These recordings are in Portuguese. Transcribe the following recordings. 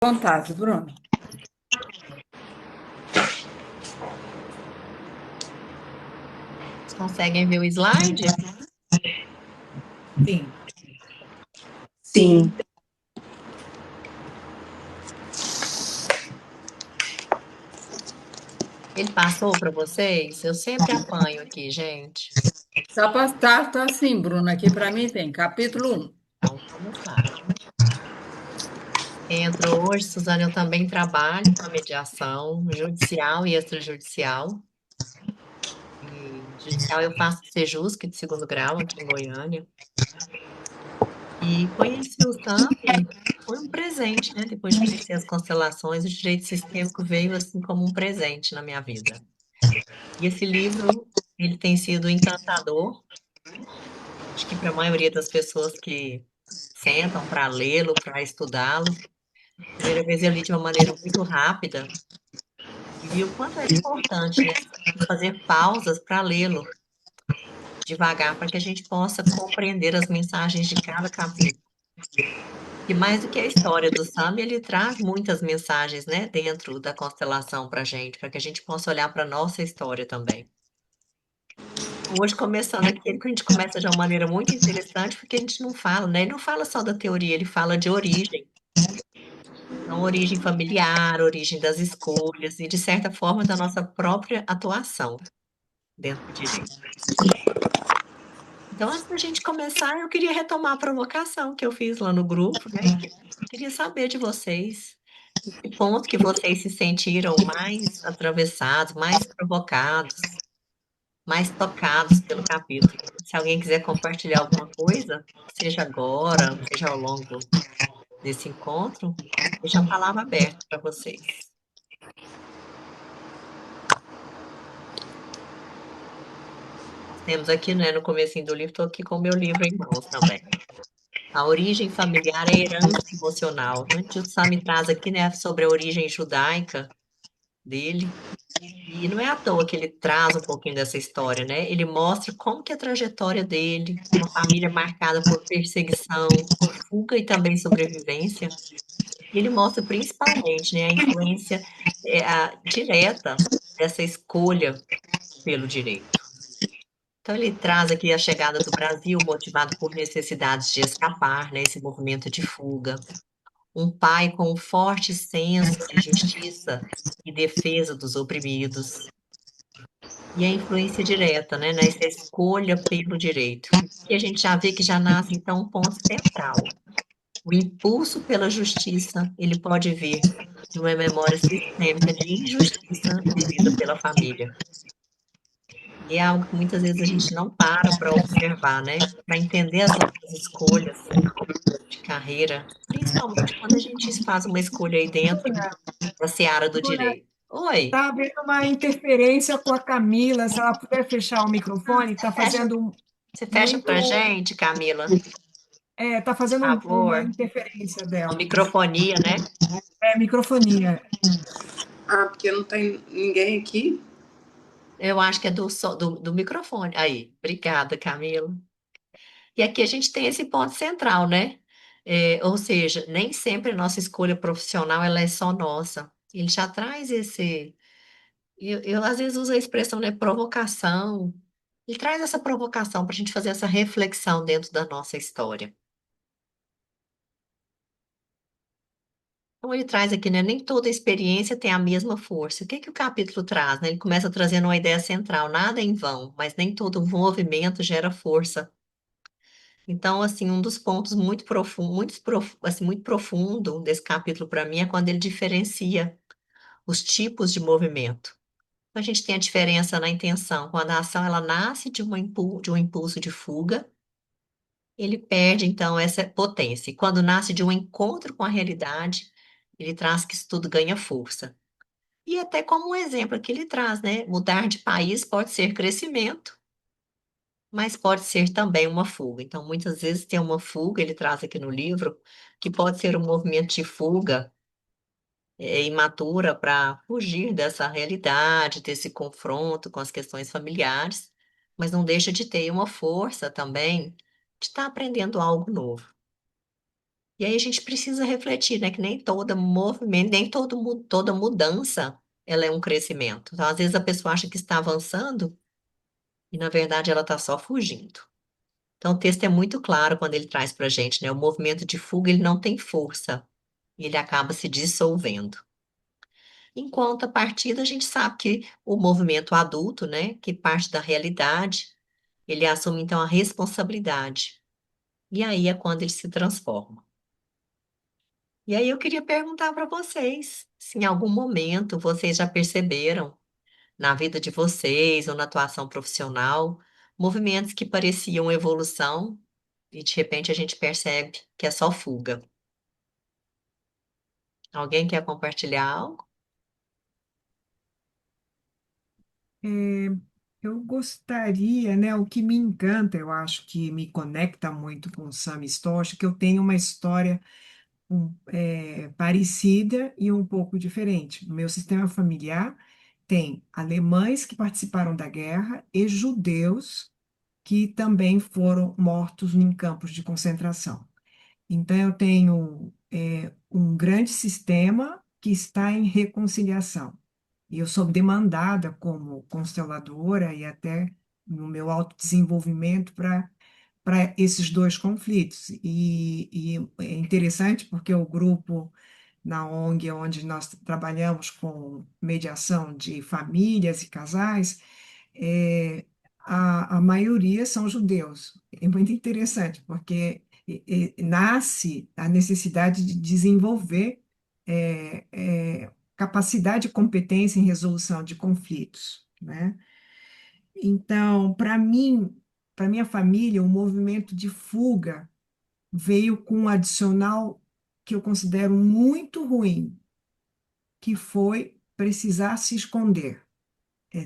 Vontade, Bruno. Vocês conseguem ver o slide? Sim. Sim, Ele passou para vocês? Eu sempre apanho aqui, gente. Tá assim, Bruno. Aqui para mim tem capítulo um. Então, vamos lá. Entro hoje, Suzana, eu também trabalho com a mediação judicial e extrajudicial. E judicial eu faço Sejusc de segundo grau aqui em Goiânia. E conheci o SAMI, foi um presente, né? Depois de conhecer as constelações, o direito sistêmico veio assim como um presente na minha vida. E esse livro, ele tem sido encantador. Acho que para a maioria das pessoas que sentam para lê-lo, para estudá-lo, primeira vez eu li de uma maneira muito rápida e vi o quanto era importante, né? Fazer pausas para lê-lo devagar, para que a gente possa compreender as mensagens de cada capítulo. E mais do que a história do Sam, ele traz muitas mensagens, né, dentro da constelação para a gente, para que a gente possa olhar para a nossa história também. Hoje, começando aqui, que a gente começa de uma maneira muito interessante, porque a gente não fala, né? Ele não fala só da teoria, ele fala de origem. Então, origem familiar, origem das escolhas e, de certa forma, da nossa própria atuação dentro do direito. Então, antes da gente começar, eu queria retomar a provocação que eu fiz lá no grupo, né? Queria saber de vocês, em que ponto que vocês se sentiram mais atravessados, mais provocados, mais tocados pelo capítulo. Se alguém quiser compartilhar alguma coisa, seja agora, seja ao longo desse encontro, deixa a palavra aberta para vocês. Nós temos aqui, né, no comecinho do livro, estou aqui com o meu livro em mãos também. A origem familiar é herança emocional. Então, o Sami traz aqui, né, sobre a origem judaica dele. E não é à toa que ele traz um pouquinho dessa história, né? Ele mostra como que a trajetória dele, uma família marcada por perseguição, por fuga e também sobrevivência. E ele mostra principalmente, né, a influência direta dessa escolha pelo direito. Então, ele traz aqui a chegada do Brasil motivado por necessidades de escapar, né, esse movimento de fuga. Um pai com um forte senso de justiça e defesa dos oprimidos. E a influência direta, né, nessa escolha pelo direito. E a gente já vê que já nasce, então, um ponto central. O impulso pela justiça, ele pode vir de uma memória sistêmica de injustiça vivida pela família. E é algo que muitas vezes a gente não para observar, né? Para entender as nossas escolhas de carreira, principalmente quando a gente faz uma escolha aí dentro da seara do Agora, direito. Oi, tá havendo uma interferência com a Camila. Se ela puder fechar o microfone, está fecha, fazendo você fecha pra muito, gente, Camila, tá por fazendo uma favor. interferência Uma dela. microfonia, né? É microfonia. Porque não tem ninguém aqui. Eu acho que é do microfone. Aí, obrigada, Camila. E aqui a gente tem esse ponto central, né? Ou seja, nem sempre a nossa escolha profissional ela é só nossa. Ele já traz esse. Eu às vezes uso a expressão, né, provocação. Ele traz essa provocação para a gente fazer essa reflexão dentro da nossa história. Então, ele traz aqui, né? Nem toda experiência tem a mesma força. O que que o capítulo traz, né? Ele começa trazendo uma ideia central: nada é em vão, mas nem todo movimento gera força. Então, assim, um dos pontos muito profundo, assim, muito profundo desse capítulo para mim é quando ele diferencia os tipos de movimento. Então, a gente tem a diferença na intenção. Quando a ação ela nasce de um impulso de fuga, ele perde então essa potência. E quando nasce de um encontro com a realidade, ele traz que isso tudo ganha força. E até como um exemplo que ele traz, né? Mudar de país pode ser crescimento, mas pode ser também uma fuga. Então, muitas vezes tem uma fuga, ele traz aqui no livro, que pode ser um movimento de fuga imatura para fugir dessa realidade, desse confronto com as questões familiares, mas não deixa de ter uma força também de estar aprendendo algo novo. E aí a gente precisa refletir, né, que nem todo movimento, nem toda mudança, ela é um crescimento. Então, às vezes a pessoa acha que está avançando e, na verdade, ela está só fugindo. Então, o texto é muito claro quando ele traz para a gente, né, o movimento de fuga, ele não tem força, e ele acaba se dissolvendo. Enquanto a partida, a gente sabe que o movimento adulto, né, que parte da realidade, ele assume, então, a responsabilidade. E aí é quando ele se transforma. E aí eu queria perguntar para vocês, se em algum momento vocês já perceberam na vida de vocês ou na atuação profissional, movimentos que pareciam evolução e de repente a gente percebe que é só fuga. Alguém quer compartilhar algo? É, eu gostaria, né, o que me encanta, eu acho que me conecta muito com o Sam Storch, que eu tenho uma história parecida e um pouco diferente. No meu sistema familiar tem alemães que participaram da guerra e judeus que também foram mortos em campos de concentração. Então, eu tenho um grande sistema que está em reconciliação. E eu sou demandada como consteladora e até no meu autodesenvolvimento para esses dois conflitos. E é interessante porque o grupo na ONG, onde nós trabalhamos com mediação de famílias e casais, é, a maioria são judeus. É muito interessante, porque nasce a necessidade de desenvolver capacidade e competência em resolução de conflitos, né? Então, para minha família, o movimento de fuga veio com um adicional que eu considero muito ruim, que foi precisar se esconder,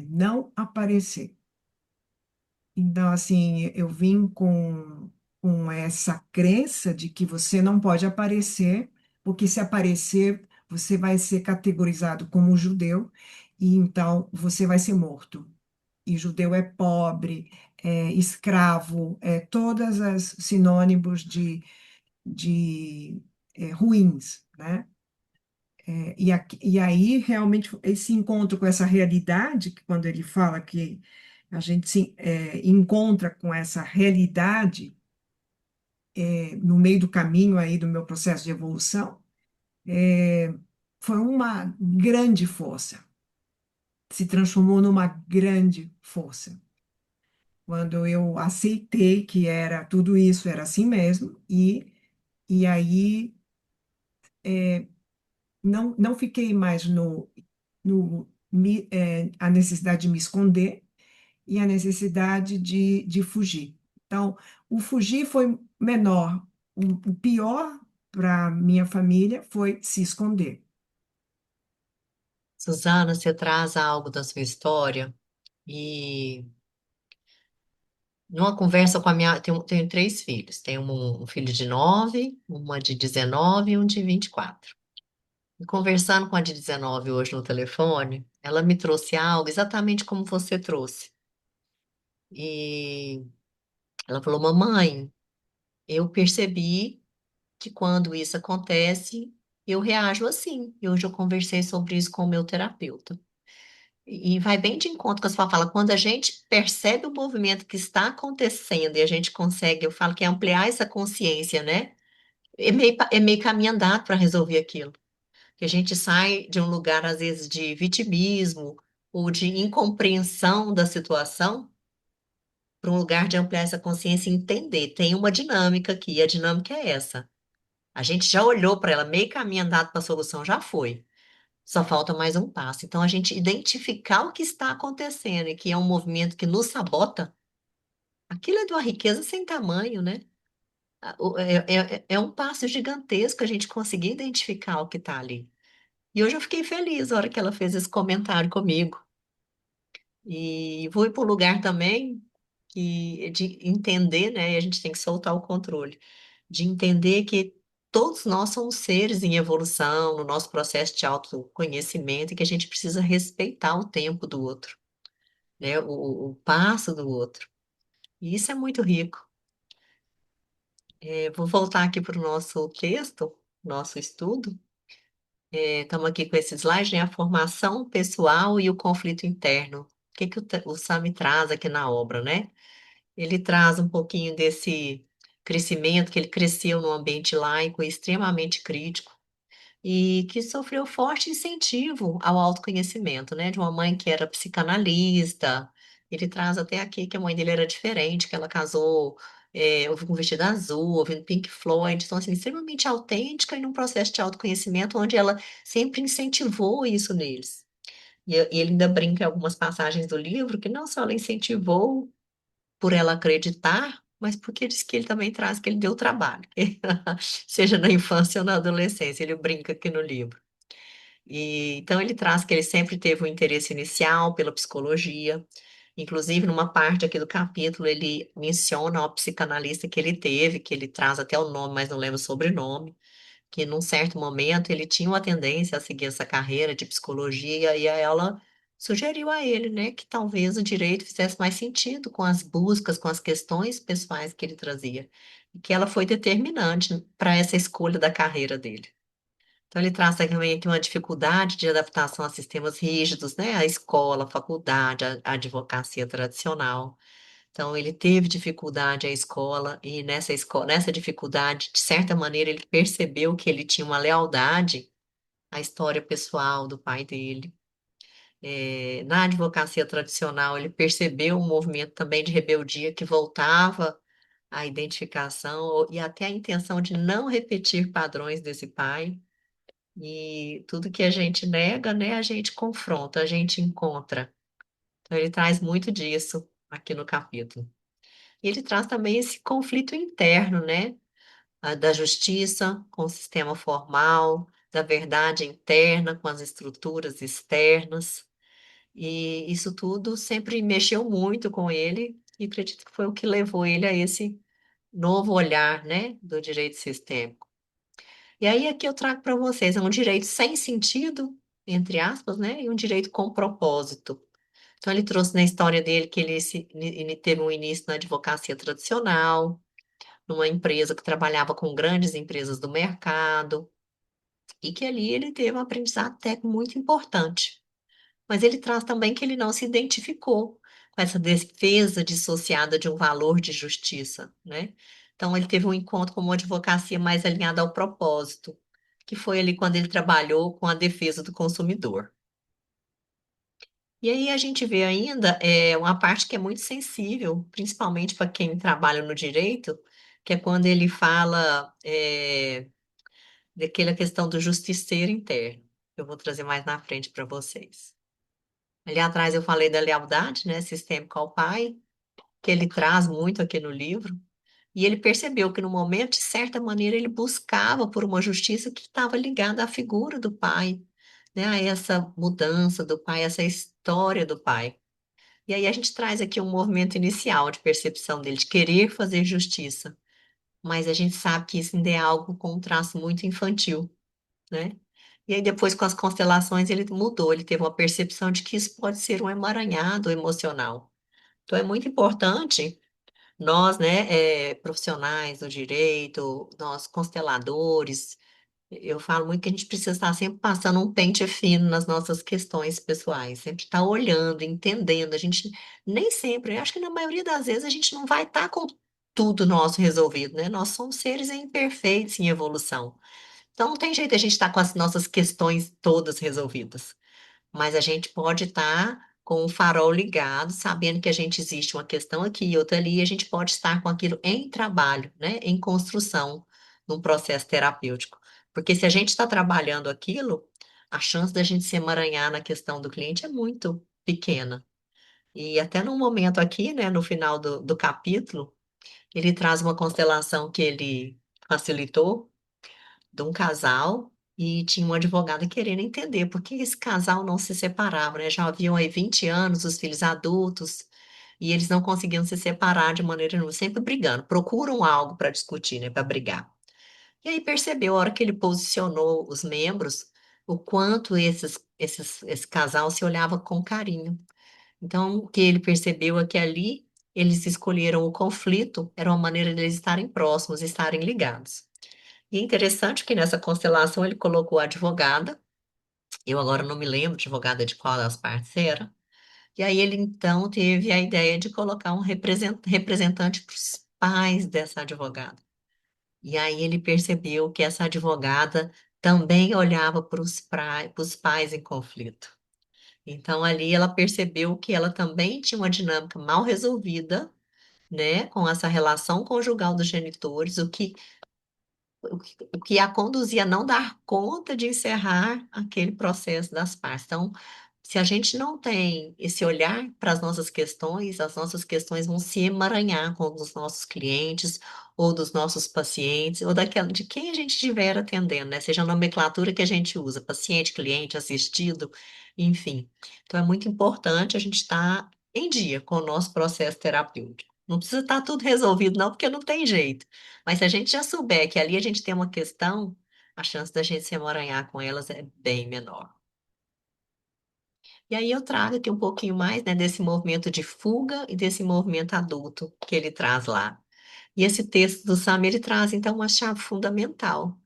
não aparecer. Então, assim, eu vim com essa crença de que você não pode aparecer, porque se aparecer, você vai ser categorizado como judeu, e então você vai ser morto. E judeu é pobre, é escravo, é todas as sinônimos de ruins, né? E aí, realmente, esse encontro com essa realidade, que quando ele fala que a gente se encontra com essa realidade no meio do caminho aí do meu processo de evolução, é, foi uma grande força, se transformou numa grande força. Quando eu aceitei que era tudo isso, era assim mesmo, e aí não fiquei mais a necessidade de me esconder e a necessidade de fugir. Então, o fugir foi menor. O pior para minha família foi se esconder. Suzana, você traz algo da sua história e numa conversa com a minha, tenho três filhos, tenho um filho de 9, uma de 19 e um de 24. E conversando com a de 19 hoje no telefone, ela me trouxe algo exatamente como você trouxe. E ela falou: Mamãe, eu percebi que quando isso acontece, eu reajo assim. E hoje eu conversei sobre isso com o meu terapeuta. E vai bem de encontro com a sua fala. Quando a gente percebe o movimento que está acontecendo e a gente consegue, eu falo que é ampliar essa consciência, né? É meio caminho andado para resolver aquilo. Que a gente sai de um lugar, às vezes, de vitimismo ou de incompreensão da situação para um lugar de ampliar essa consciência e entender. Tem uma dinâmica aqui, e a dinâmica é essa. A gente já olhou para ela, meio caminho andado para a solução já foi. Só falta mais um passo. Então, a gente identificar o que está acontecendo e que é um movimento que nos sabota, aquilo é de uma riqueza sem tamanho, né? É um passo gigantesco a gente conseguir identificar o que está ali. E hoje eu fiquei feliz na hora que ela fez esse comentário comigo. E vou ir para o lugar também de entender, né? E a gente tem que soltar o controle, de entender que todos nós somos seres em evolução, no nosso processo de autoconhecimento, e que a gente precisa respeitar o tempo do outro, né? O passo do outro. E isso é muito rico. Vou voltar aqui para o nosso texto, nosso estudo. Estamos aqui com esse slide, né? A formação pessoal e o conflito interno. O que que o Sami traz aqui na obra, né? Ele traz um pouquinho desse crescimento, que ele cresceu num ambiente laico e extremamente crítico, e que sofreu forte incentivo ao autoconhecimento, né? De uma mãe que era psicanalista. Ele traz até aqui que a mãe dele era diferente, que ela casou, com um vestido azul, ouvindo Pink Floyd. Então, assim, extremamente autêntica e num processo de autoconhecimento onde ela sempre incentivou isso neles. E ele ainda brinca em algumas passagens do livro que não só ela incentivou por ela acreditar, mas porque diz que ele também traz que ele deu trabalho, seja na infância ou na adolescência. Ele brinca aqui no livro. Então ele traz que ele sempre teve um interesse inicial pela psicologia. Inclusive, numa parte aqui do capítulo, ele menciona o psicanalista que ele teve, que ele traz até o nome, mas não lembra o sobrenome, que num certo momento ele tinha uma tendência a seguir essa carreira de psicologia, e aí ela sugeriu a ele, né, que talvez o direito fizesse mais sentido com as buscas, com as questões pessoais que ele trazia, e que ela foi determinante para essa escolha da carreira dele. Então, ele traz também aqui uma dificuldade de adaptação a sistemas rígidos, né? A escola, a faculdade, a advocacia tradicional. Então, ele teve dificuldade à escola, e nessa dificuldade, de certa maneira, ele percebeu que ele tinha uma lealdade à história pessoal do pai dele. Na advocacia tradicional, ele percebeu um movimento também de rebeldia que voltava à identificação e até à intenção de não repetir padrões desse pai. E tudo que a gente nega, né, a gente confronta, a gente encontra. Então, ele traz muito disso aqui no capítulo. E ele traz também esse conflito interno, né, da justiça com o sistema formal, da verdade interna com as estruturas externas. E isso tudo sempre mexeu muito com ele, e acredito que foi o que levou ele a esse novo olhar, né, do direito sistêmico. E aí aqui eu trago para vocês, é um direito sem sentido, entre aspas, né? E um direito com propósito. Então ele trouxe na história dele que ele teve um início na advocacia tradicional, numa empresa que trabalhava com grandes empresas do mercado, e que ali ele teve um aprendizado técnico muito importante. Mas ele traz também que ele não se identificou com essa defesa dissociada de um valor de justiça, né? Então, ele teve um encontro com uma advocacia mais alinhada ao propósito, que foi ali quando ele trabalhou com a defesa do consumidor. E aí a gente vê ainda uma parte que é muito sensível, principalmente para quem trabalha no direito, que é quando ele fala daquela questão do justiceiro interno. Eu vou trazer mais na frente para vocês. Ali atrás eu falei da lealdade, né, sistêmica ao pai, que ele traz muito aqui no livro, e ele percebeu que no momento, de certa maneira, ele buscava por uma justiça que estava ligada à figura do pai, né, a essa mudança do pai, essa história do pai. E aí a gente traz aqui um movimento inicial de percepção dele, de querer fazer justiça, mas a gente sabe que isso ainda é algo com um traço muito infantil, né? E aí depois com as constelações ele mudou, ele teve uma percepção de que isso pode ser um emaranhado emocional. Então é muito importante nós, né, profissionais do direito, nós consteladores, eu falo muito que a gente precisa estar sempre passando um pente fino nas nossas questões pessoais, sempre estar olhando, entendendo. A gente nem sempre, eu acho que na maioria das vezes a gente não vai estar com tudo nosso resolvido, né? Nós somos seres imperfeitos em evolução. Então não tem jeito a gente estar com as nossas questões todas resolvidas, mas a gente pode estar com o farol ligado, sabendo que a gente existe uma questão aqui e outra ali, e a gente pode estar com aquilo em trabalho, né, em construção, num processo terapêutico. Porque se a gente está trabalhando aquilo, a chance da gente se emaranhar na questão do cliente é muito pequena. E até no momento aqui, né, no final do capítulo, ele traz uma constelação que ele facilitou de um casal, e tinha uma advogada querendo entender por que esse casal não se separava, né? Já haviam aí 20 anos, os filhos adultos, e eles não conseguiam se separar de maneira nenhuma, sempre brigando, procuram algo para discutir, né, para brigar. E aí percebeu, a hora que ele posicionou os membros, o quanto esse casal se olhava com carinho. Então, o que ele percebeu é que ali eles escolheram o conflito, era uma maneira deles estarem próximos, estarem ligados. E é interessante que nessa constelação ele colocou a advogada, eu agora não me lembro advogada de qual das partes era, e aí ele então teve a ideia de colocar um representante para os pais dessa advogada. E aí ele percebeu que essa advogada também olhava para os pais em conflito. Então ali ela percebeu que ela também tinha uma dinâmica mal resolvida, né, com essa relação conjugal dos genitores, o que a conduzia a não dar conta de encerrar aquele processo das partes. Então, se a gente não tem esse olhar para as nossas questões vão se emaranhar com os nossos clientes, ou dos nossos pacientes, ou de quem a gente estiver atendendo, né? Seja a nomenclatura que a gente usa, paciente, cliente, assistido, enfim. Então, é muito importante a gente estar em dia com o nosso processo terapêutico. Não precisa estar tudo resolvido, não, porque não tem jeito. Mas se a gente já souber que ali a gente tem uma questão, a chance da gente se emaranhar com elas é bem menor. E aí eu trago aqui um pouquinho mais, né, desse movimento de fuga e desse movimento adulto que ele traz lá. E esse texto do Sam, ele traz, então, uma chave fundamental,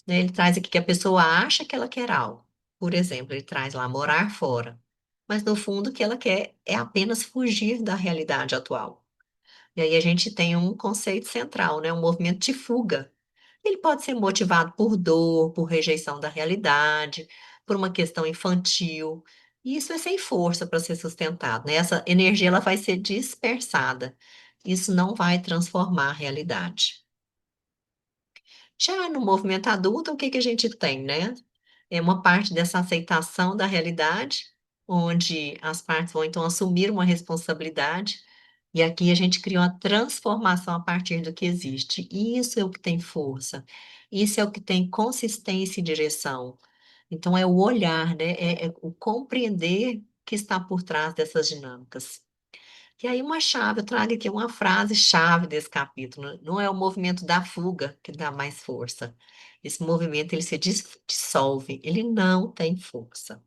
né? Ele traz aqui que a pessoa acha que ela quer algo. Por exemplo, ele traz lá morar fora. Mas, no fundo, o que ela quer é apenas fugir da realidade atual. E aí a gente tem um conceito central, né? Um movimento de fuga. Ele pode ser motivado por dor, por rejeição da realidade, por uma questão infantil. E isso é sem força para ser sustentado, né? Essa energia ela vai ser dispersada. Isso não vai transformar a realidade. Já no movimento adulto, o que que a gente tem, né? É uma parte dessa aceitação da realidade, onde as partes vão então assumir uma responsabilidade, e aqui a gente cria uma transformação a partir do que existe. E isso é o que tem força, isso é o que tem consistência e direção. Então, é o olhar, né? É o compreender que está por trás dessas dinâmicas. E aí, uma chave, eu trago aqui uma frase-chave desse capítulo. Não é o movimento da fuga que dá mais força. Esse movimento, ele se dissolve, ele não tem força.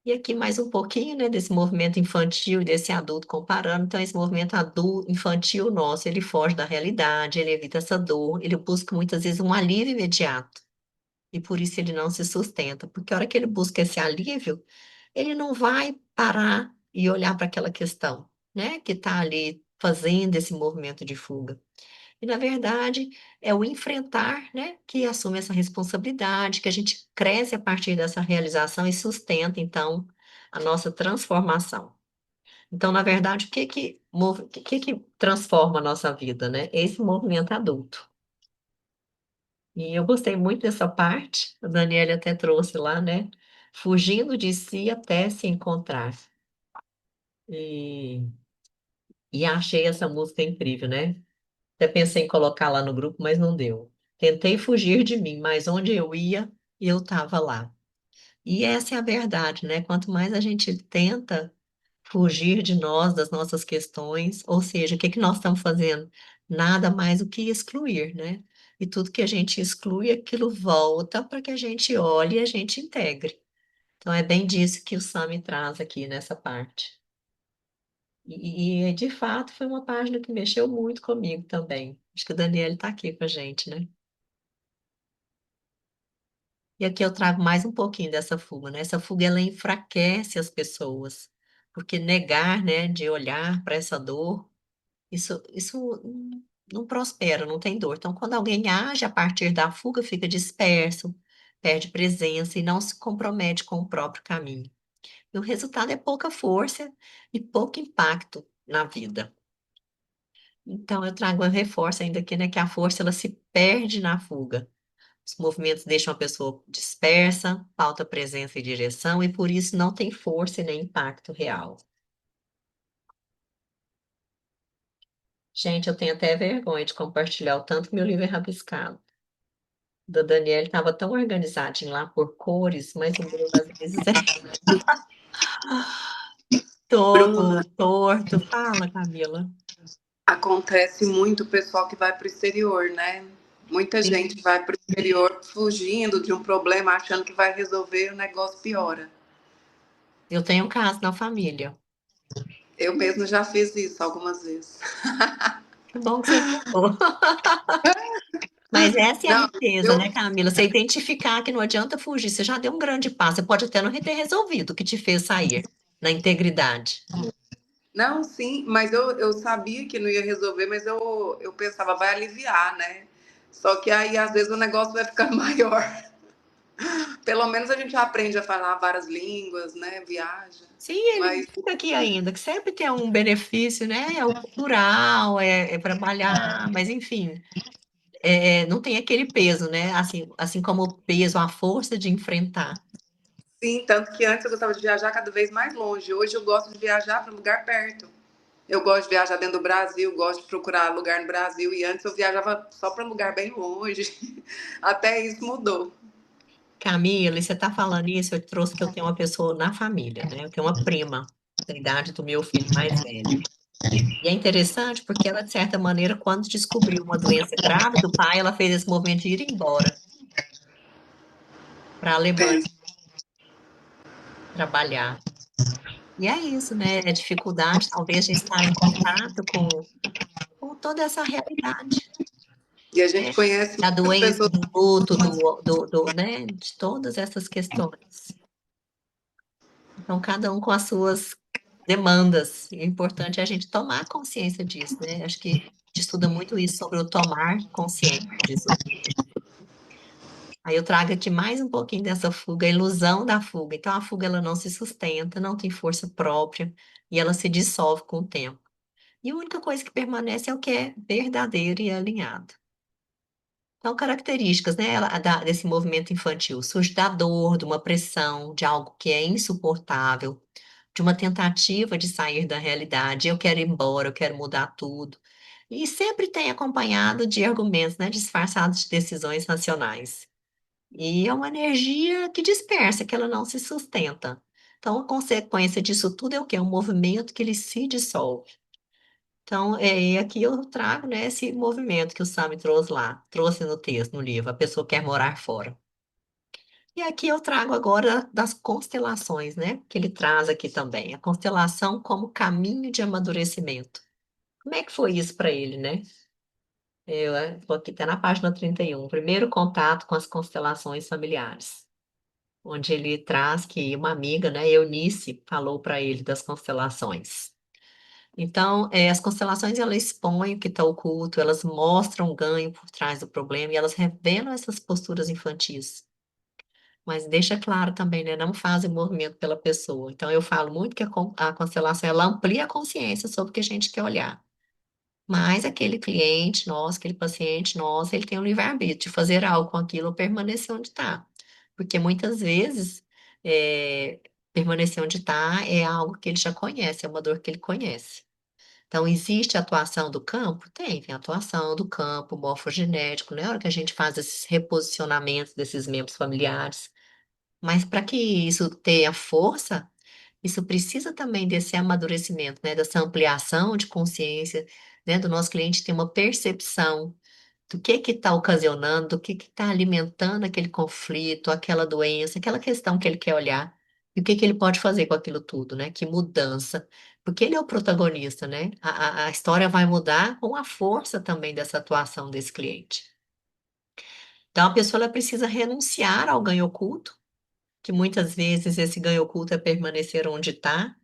E aqui mais um pouquinho, né, desse movimento infantil e desse adulto comparando. Então, esse movimento adulto, infantil nosso, ele foge da realidade, ele evita essa dor, ele busca muitas vezes um alívio imediato. E por isso ele não se sustenta, porque a hora que ele busca esse alívio, ele não vai parar e olhar para aquela questão, né, que está ali fazendo esse movimento de fuga. E, na verdade, é o enfrentar, né, que assume essa responsabilidade, que a gente cresce a partir dessa realização e sustenta, então, a nossa transformação. Então, na verdade, o que que transforma a nossa vida, né? Esse movimento adulto. E eu gostei muito dessa parte, a Daniela até trouxe lá, né? Fugindo de si até se encontrar. E, e achei essa música incrível, né? Até pensei em colocar lá no grupo, mas não deu. Tentei fugir de mim, mas onde eu ia, eu estava lá. E essa é a verdade, né? Quanto mais a gente tenta fugir de nós, das nossas questões, ou seja, o que que nós estamos fazendo? Nada mais do que excluir, né? E tudo que a gente exclui, aquilo volta para que a gente olhe e a gente integre. Então, é bem disso que o Sami traz aqui nessa parte. De fato, foi uma página que mexeu muito comigo também. Acho que o Daniel está aqui com a gente, né? E aqui eu trago mais um pouquinho dessa fuga, né? Essa fuga, ela enfraquece as pessoas, porque negar, né, de olhar para essa dor, isso não prospera, não tem dor. Então, quando alguém age a partir da fuga, fica disperso, perde presença e não se compromete com o próprio caminho. E o resultado é pouca força e pouco impacto na vida. Então, eu trago, eu reforço ainda aqui, né, que a força ela se perde na fuga. Os movimentos deixam a pessoa dispersa, falta presença e direção, e por isso não tem força e nem impacto real. Gente, eu tenho até vergonha de compartilhar o tanto que meu livro é rabiscado. O da Daniela estava tão organizadinho lá por cores, mas o meu às vezes é todo Bruna, torto. Fala, Camila. acontece muito o pessoal que vai para o exterior, né? Muita gente Sim. vai para o exterior fugindo de um problema, achando que vai resolver, o negócio piora. Eu tenho um caso na família. Eu mesmo já fiz isso algumas vezes. Que bom que você falou. Mas essa é a Não, riqueza, eu né, Camila? Você identificar que não adianta fugir. Você já deu um grande passo. Você pode até não ter resolvido o que te fez sair na integridade. não, sim, mas eu sabia que não ia resolver, mas eu pensava, vai aliviar, né? Só que aí, às vezes, o negócio vai ficando maior. Pelo menos a gente aprende a falar várias línguas, né? Viaja. Sim, ele Mas, fica aqui ainda, que sempre tem um benefício, né? É o cultural, é trabalhar, mas enfim, não tem aquele peso, né? Assim como o peso, a força de enfrentar. sim, tanto que antes eu gostava de viajar cada vez mais longe. Hoje eu gosto de viajar para um lugar perto. Eu gosto de viajar dentro do Brasil, gosto de procurar lugar no Brasil. E antes eu viajava só para um lugar bem longe. Até isso mudou. Camila, e você está falando isso, eu trouxe que eu tenho uma pessoa na família, né? Eu tenho uma prima da idade do meu filho mais velho. E é interessante porque ela, de certa maneira, quando descobriu uma doença grave do pai, ela fez esse movimento de ir embora para a Alemanha Penso. trabalhar. E é isso, né? É dificuldade, talvez, de estar em contato com toda essa realidade, E a né? gente conhece Da muitas doença, pessoas. do luto, né? De todas essas questões. Então, cada um com as suas demandas. E o importante é a gente tomar consciência disso, né? Acho que a gente estuda muito isso sobre o tomar consciência disso tudo. Aí eu trago aqui mais um pouquinho dessa fuga, a ilusão da fuga. Então, a fuga ela não se sustenta, não tem força própria e ela se dissolve com o tempo. E a única coisa que permanece é o que é verdadeiro e alinhado. Então, características, né, desse movimento infantil. Surge da dor, de uma pressão, de algo que é insuportável, de uma tentativa de sair da realidade. Eu quero ir embora, eu quero mudar tudo. E sempre tem acompanhado de argumentos, né, disfarçados de decisões racionais. E é uma energia que dispersa, que ela não se sustenta. Então, a consequência disso tudo é o quê? É um movimento que ele se dissolve. Então, e aqui eu trago, né, esse movimento que o Sami trouxe lá, trouxe no texto, no livro, a pessoa quer morar fora. E aqui eu trago agora das constelações, né, que ele traz aqui também, a constelação como caminho de amadurecimento. Como é que foi isso para ele, né? Eu estou aqui, tá na página 31, primeiro contato com as constelações familiares, onde ele traz que uma amiga, né, Eunice, falou para ele das constelações. Então, as constelações, elas expõem o que está oculto, elas mostram o ganho por trás do problema e elas revelam essas posturas infantis. Mas deixa claro também, né? Não fazem movimento pela pessoa. Então, eu falo muito que a constelação, ela amplia a consciência sobre o que a gente quer olhar. Mas aquele cliente nosso, aquele paciente nosso, ele tem o livre-arbítrio de fazer algo com aquilo ou permanecer onde está. Porque muitas vezes, permanecer onde está é algo que ele já conhece, é uma dor que ele conhece. Então, existe a atuação do campo? Tem atuação do campo morfogenético, né? Na hora que a gente faz esses reposicionamentos desses membros familiares. Mas para que isso tenha força, isso precisa também desse amadurecimento, né? Dessa ampliação de consciência, né? Do nosso cliente ter uma percepção do que está ocasionando, do que está alimentando aquele conflito, aquela doença, aquela questão que ele quer olhar, e o que ele pode fazer com aquilo tudo, né? Que mudança, porque ele é o protagonista, né? A história vai mudar com a força também dessa atuação desse cliente. Então, a pessoa ela precisa renunciar ao ganho oculto, que muitas vezes esse ganho oculto é permanecer onde está,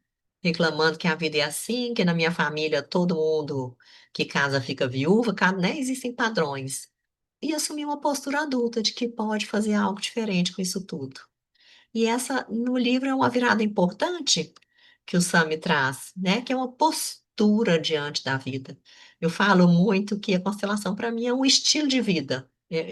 reclamando que a vida é assim, que na minha família todo mundo que casa fica viúva, né? Existem padrões e assumir uma postura adulta de que pode fazer algo diferente com isso tudo. E essa, no livro, é uma virada importante que o Sami traz, né? Que é uma postura diante da vida. Eu falo muito que a constelação, para mim, é um estilo de vida,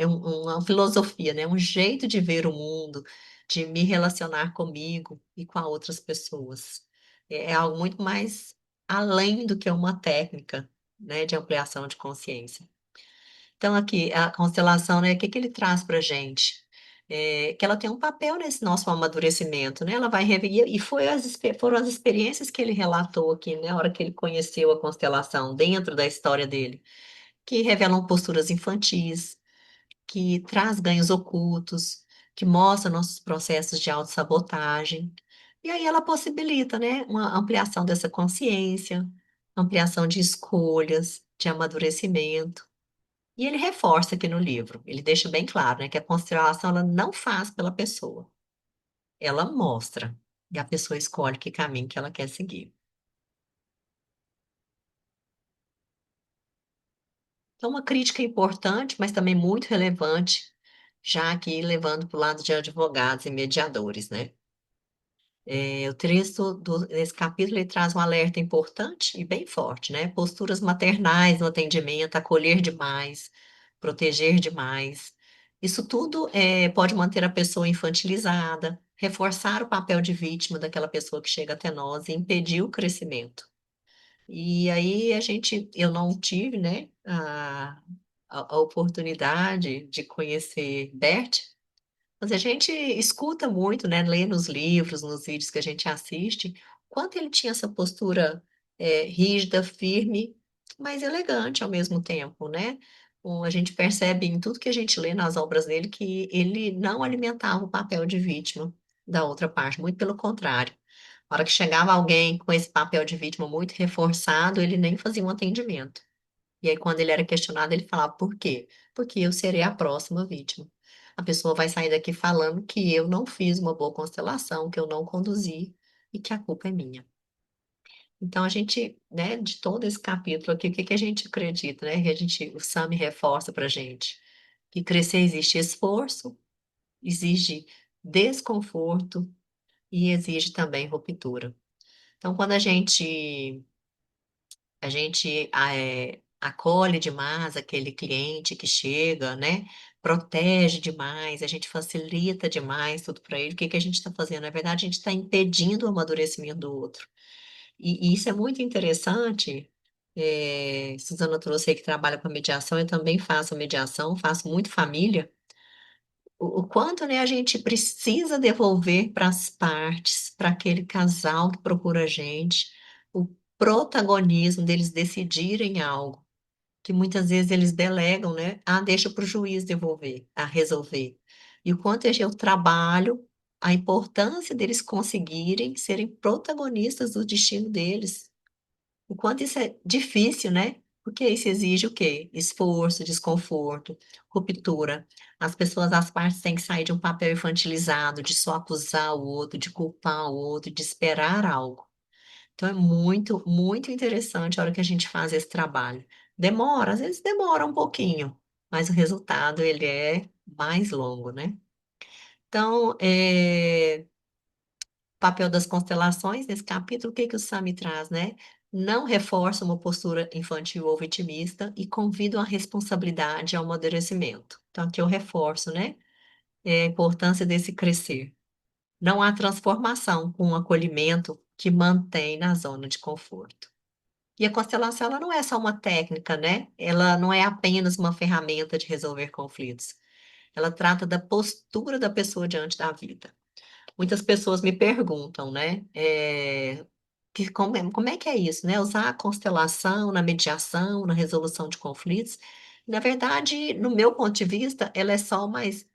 uma filosofia, né? Um jeito de ver o mundo, de me relacionar comigo e com outras pessoas. É algo muito mais além do que uma técnica, né, de ampliação de consciência. Então, aqui, a constelação, né, o que que ele traz para a gente? Que ela tem um papel nesse nosso amadurecimento, né? Ela vai rever, e foram as experiências que ele relatou aqui, né, na hora que ele conheceu a constelação, dentro da história dele, que revelam posturas infantis, que traz ganhos ocultos, que mostra nossos processos de autossabotagem. E aí ela possibilita, né, uma ampliação dessa consciência, ampliação de escolhas, de amadurecimento. E ele reforça aqui no livro, ele deixa bem claro, né, que a constelação ela não faz pela pessoa, ela mostra, e a pessoa escolhe que caminho que ela quer seguir. Então, uma crítica importante, mas também muito relevante, já aqui levando para o lado de advogados e mediadores, né? O texto desse capítulo ele traz um alerta importante e bem forte, né? Posturas maternais no atendimento, acolher demais, proteger demais. Isso tudo pode manter a pessoa infantilizada, reforçar o papel de vítima daquela pessoa que chega até nós e impedir o crescimento. E aí eu não tive, né, a oportunidade de conhecer Bert, mas a gente escuta muito, né, lê nos livros, nos vídeos que a gente assiste, quanto ele tinha essa postura rígida, firme, mas elegante ao mesmo tempo, né? A gente percebe em tudo que a gente lê nas obras dele que ele não alimentava o papel de vítima da outra parte, muito pelo contrário. Na hora que chegava alguém com esse papel de vítima muito reforçado, ele nem fazia um atendimento. E aí, quando ele era questionado, ele falava, por quê? Porque eu serei a próxima vítima. A pessoa vai sair daqui falando que eu não fiz uma boa constelação, que eu não conduzi e que a culpa é minha. Então, a gente, né, de todo esse capítulo aqui, o que que a gente acredita, né? O Sami reforça pra gente que crescer existe esforço, exige desconforto e exige também ruptura. Então, quando a gente acolhe demais aquele cliente que chega, né? Protege demais, a gente facilita demais tudo para ele. O que que a gente está fazendo? Na verdade, a gente está impedindo o amadurecimento do outro. E isso é muito interessante. Suzana trouxe aí que trabalha com mediação, eu também faço mediação, faço muito família. O quanto, né, a gente precisa devolver para as partes, para aquele casal que procura a gente, o protagonismo deles decidirem algo, que muitas vezes eles delegam, né? Ah, deixa para o juiz devolver, a resolver. E o quanto eu trabalho, a importância deles conseguirem serem protagonistas do destino deles. O quanto isso é difícil, né? Porque isso exige o quê? Esforço, desconforto, ruptura. As pessoas, as partes têm que sair de um papel infantilizado, de só acusar o outro, de culpar o outro, de esperar algo. Então é muito, muito interessante a hora que a gente faz esse trabalho. Demora, às vezes demora um pouquinho, mas o resultado ele é mais longo, né? Então, papel das constelações, nesse capítulo, o que que o Sami traz, né? Não reforça uma postura infantil ou vitimista e convida a responsabilidade ao amadurecimento. Então, aqui eu reforço, né? A importância desse crescer. Não há transformação com um acolhimento que mantém na zona de conforto. E a constelação, ela não é só uma técnica, né? Ela não é apenas uma ferramenta de resolver conflitos. Ela trata da postura da pessoa diante da vida. Muitas pessoas me perguntam, né? Como é que é isso, né? Usar a constelação na mediação, na resolução de conflitos. Na verdade, no meu ponto de vista, ela é só mais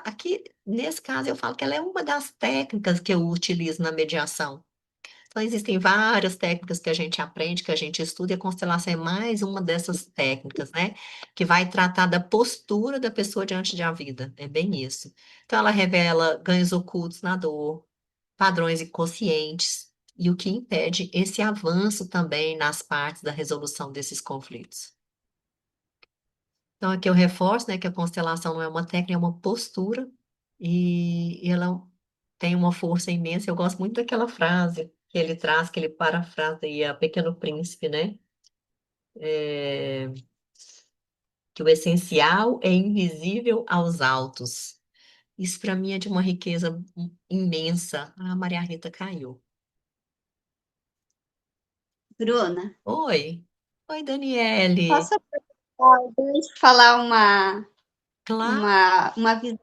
aqui, nesse caso, eu falo que ela é uma das técnicas que eu utilizo na mediação. Então, existem várias técnicas que a gente aprende, que a gente estuda, e a constelação é mais uma dessas técnicas, né? Que vai tratar da postura da pessoa diante da vida. É bem isso. Então, ela revela ganhos ocultos na dor, padrões inconscientes, e o que impede esse avanço também nas partes da resolução desses conflitos. Então, aqui eu reforço, né, que a constelação não é uma técnica, é uma postura, e ela tem uma força imensa. Eu gosto muito daquela frase que ele traz, que ele parafraseia Pequeno Príncipe, né? É, que o essencial é invisível aos altos. Isso para mim é de uma riqueza imensa. Ah, a Maria Rita caiu. Bruna, Oi. Oi, Daniele. posso aproveitar e falar Claro. uma visão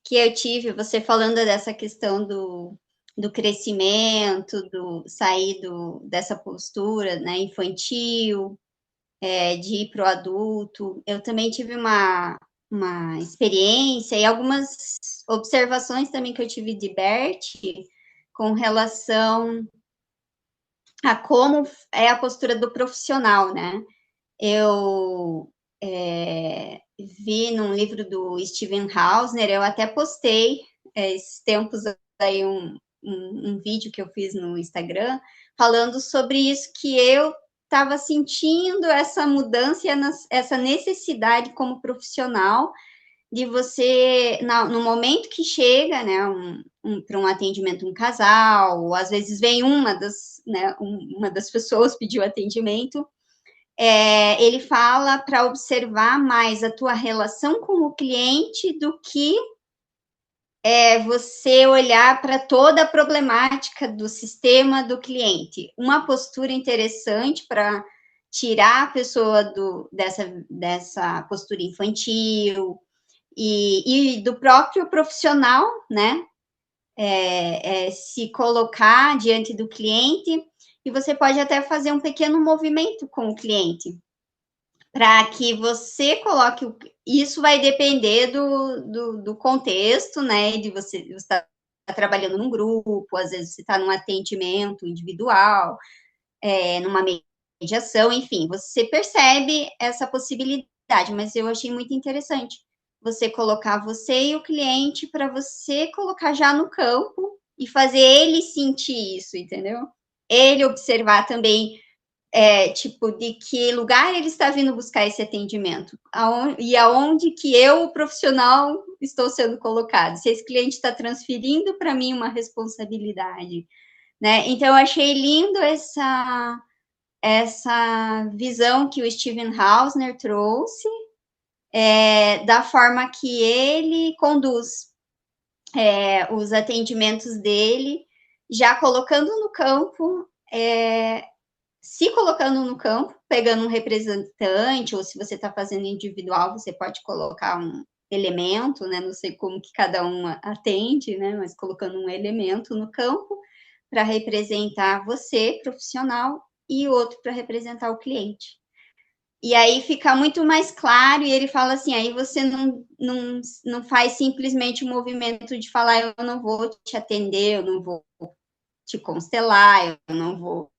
que eu tive, você falando dessa questão do crescimento, do sair dessa postura, né, infantil, de ir para o adulto. Eu também tive uma experiência e algumas observações também que eu tive de Bert, com relação a como é a postura do profissional, né? Eu vi num livro do Steven Hausner, eu até postei esses tempos aí um vídeo que eu fiz no Instagram, falando sobre isso, que eu estava sentindo essa mudança, essa necessidade como profissional de você, no momento que chega, né, para um atendimento um casal, ou às vezes vem uma das pessoas pediu atendimento, ele fala para observar mais a tua relação com o cliente do que você olhar para toda a problemática do sistema do cliente. Uma postura interessante para tirar a pessoa dessa postura infantil e do próprio profissional, né? Se colocar diante do cliente, e você pode até fazer um pequeno movimento com o cliente, para que você coloque isso vai depender do contexto, né? De você estar trabalhando num grupo, às vezes você está num atendimento individual, numa mediação, enfim, você percebe essa possibilidade, mas eu achei muito interessante você colocar você e o cliente para você colocar já no campo e fazer ele sentir isso, entendeu? Ele observar também tipo, de que lugar ele está vindo buscar esse atendimento, e aonde que eu, o profissional, estou sendo colocado, se esse cliente está transferindo para mim uma responsabilidade, né? Então, eu achei lindo essa visão que o Steven Hausner trouxe, da forma que ele conduz os atendimentos dele, já colocando no campo, se colocando no campo, pegando um representante, ou se você está fazendo individual, você pode colocar um elemento, né? Não sei como que cada um atende, né? Mas colocando um elemento no campo para representar você, profissional, e outro para representar o cliente. E aí fica muito mais claro, e ele fala assim, aí você não faz simplesmente o movimento de falar, eu não vou te atender, eu não vou te constelar, eu não vou,